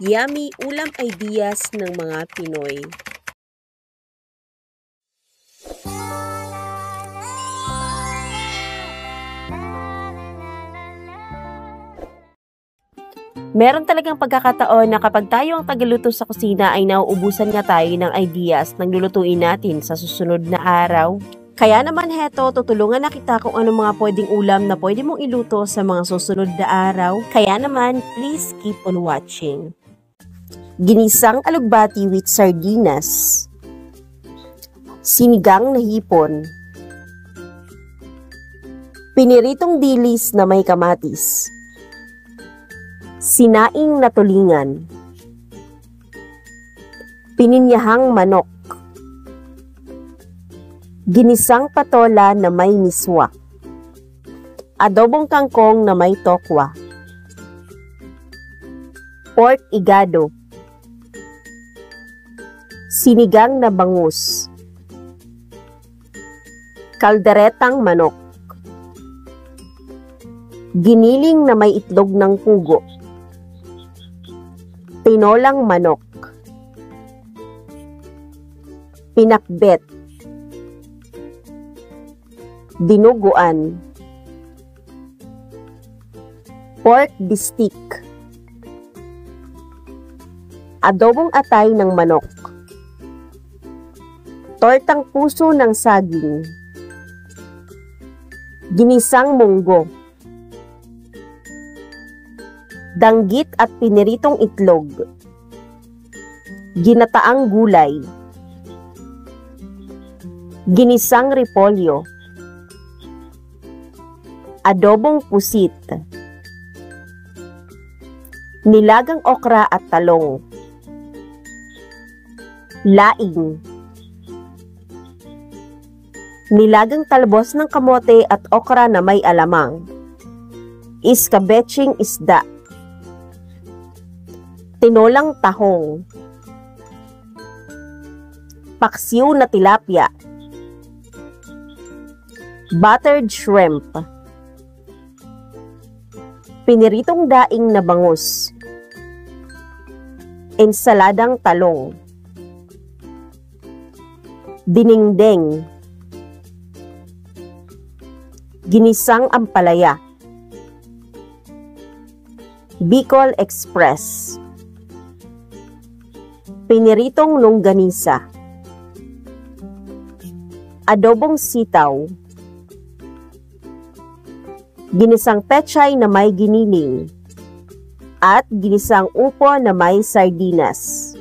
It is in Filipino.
Yummy ulam ideas ng mga Pinoy. Meron talagang pagkakataon na kapag tayo ang tagaluto sa kusina ay nauubusan nga tayo ng ideas ng lulutuin natin sa susunod na araw. Kaya naman heto, tutulungan na kita kung ano mga pwedeng ulam na pwede mong iluto sa mga susunod na araw. Kaya naman, please keep on watching. Ginisang alugbati with sardinas. Sinigang na hipon. Piniritong dilis na may kamatis. Sinaing na tulingan. Pininyahang manok. Ginisang patola na may miswa. Adobong kangkong na may tokwa. Pork igado. Sinigang na bangus. Kalderetang manok. Giniling na may itlog ng pugo. Tinolang manok. Pinakbet. Dinuguan. Pork bistik. Adobong atay ng manok. Tortang puso ng saging. Ginisang munggo. Danggit at piniritong itlog. Ginataang gulay. Ginisang repolyo. Adobong pusit. Nilagang okra at talong. Laing. Nilagang talbos ng kamote at okra na may alamang. Iskabetsing isda. Tinolang tahong. Paksiw na tilapia. Buttered shrimp. Piniritong daing na bangus. Ensaladang talong. Dinengdeng. Ginisang ampalaya. Bicol Express. Piniritong longganisa. Adobong sitaw. Ginisang pechay na may giniling. At ginisang upo na may sardinas.